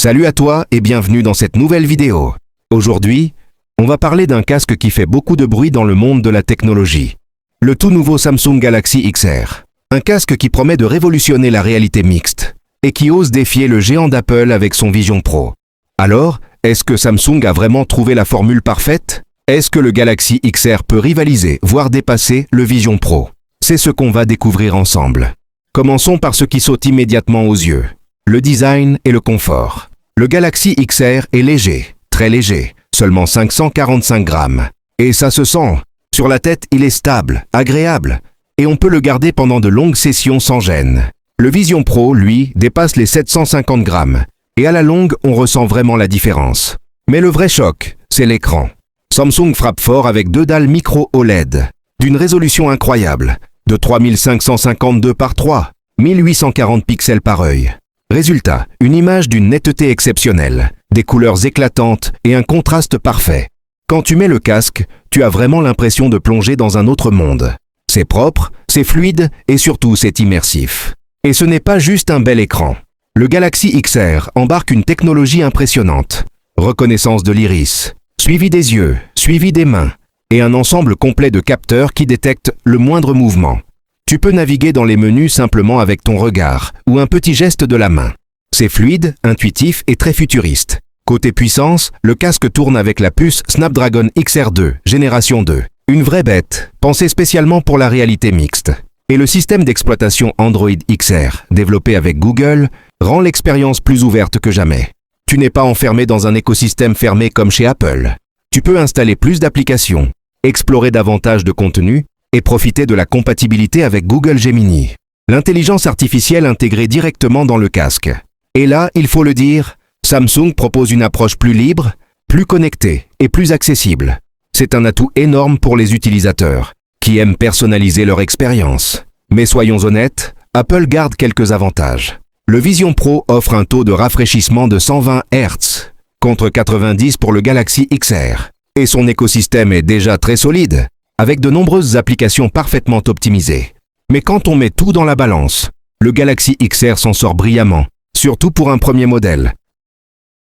Salut à toi et bienvenue dans cette nouvelle vidéo. Aujourd'hui, on va parler d'un casque qui fait beaucoup de bruit dans le monde de la technologie. Le tout nouveau Samsung Galaxy XR. Un casque qui promet de révolutionner la réalité mixte et qui ose défier le géant d'Apple avec son Vision Pro. Alors, est-ce que Samsung a vraiment trouvé la formule parfaite? Est-ce que le Galaxy XR peut rivaliser, voire dépasser le Vision Pro? C'est ce qu'on va découvrir ensemble. Commençons par ce qui saute immédiatement aux yeux. Le design et le confort. Le Galaxy XR est léger, très léger, seulement 545 grammes. Et ça se sent. Sur la tête, il est stable, agréable, et on peut le garder pendant de longues sessions sans gêne. Le Vision Pro, lui, dépasse les 750 grammes, et à la longue, on ressent vraiment la différence. Mais le vrai choc, c'est l'écran. Samsung frappe fort avec deux dalles micro OLED, d'une résolution incroyable, de 3552 par 3, 1840 pixels par œil. Résultat, une image d'une netteté exceptionnelle, des couleurs éclatantes et un contraste parfait. Quand tu mets le casque, tu as vraiment l'impression de plonger dans un autre monde. C'est propre, c'est fluide et surtout c'est immersif. Et ce n'est pas juste un bel écran. Le Galaxy XR embarque une technologie impressionnante. Reconnaissance de l'iris, suivi des yeux, suivi des mains, et un ensemble complet de capteurs qui détectent le moindre mouvement. Tu peux naviguer dans les menus simplement avec ton regard ou un petit geste de la main. C'est fluide, intuitif et très futuriste. Côté puissance, le casque tourne avec la puce Snapdragon XR2, génération 2. Une vraie bête, pensée spécialement pour la réalité mixte. Et le système d'exploitation Android XR, développé avec Google, rend l'expérience plus ouverte que jamais. Tu n'es pas enfermé dans un écosystème fermé comme chez Apple. Tu peux installer plus d'applications, explorer davantage de contenu, et profiter de la compatibilité avec Google Gemini. L'intelligence artificielle intégrée directement dans le casque. Et là, il faut le dire, Samsung propose une approche plus libre, plus connectée et plus accessible. C'est un atout énorme pour les utilisateurs, qui aiment personnaliser leur expérience. Mais soyons honnêtes, Apple garde quelques avantages. Le Vision Pro offre un taux de rafraîchissement de 120 Hz, contre 90 pour le Galaxy XR. Et son écosystème est déjà très solide, avec de nombreuses applications parfaitement optimisées. Mais quand on met tout dans la balance, le Galaxy XR s'en sort brillamment, surtout pour un premier modèle.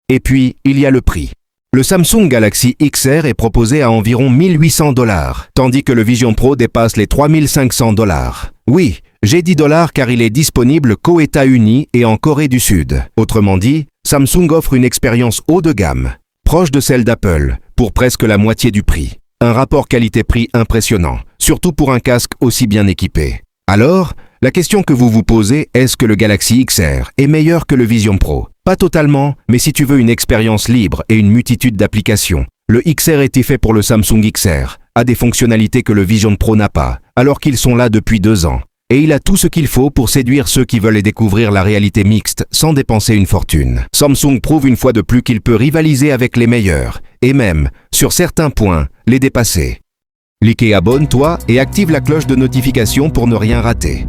Et puis, il y a le prix. Le Samsung Galaxy XR est proposé à environ 1800 $, tandis que le Vision Pro dépasse les 3500 $. Oui, j'ai dit dollars car il est disponible qu'aux États-Unis et en Corée du Sud. Autrement dit, Samsung offre une expérience haut de gamme, proche de celle d'Apple, pour presque la moitié du prix. Un rapport qualité-prix impressionnant, surtout pour un casque aussi bien équipé. Alors, la question que vous vous posez, est-ce que le Galaxy XR est meilleur que le Vision Pro? Pas totalement, mais si tu veux une expérience libre et une multitude d'applications, le XR était fait pour le Samsung XR, a des fonctionnalités que le Vision Pro n'a pas, alors qu'ils sont là depuis 2 ans. Et il a tout ce qu'il faut pour séduire ceux qui veulent découvrir la réalité mixte sans dépenser une fortune. Samsung prouve une fois de plus qu'il peut rivaliser avec les meilleurs, et même, sur certains points, les dépasser. Like et abonne-toi et active la cloche de notification pour ne rien rater.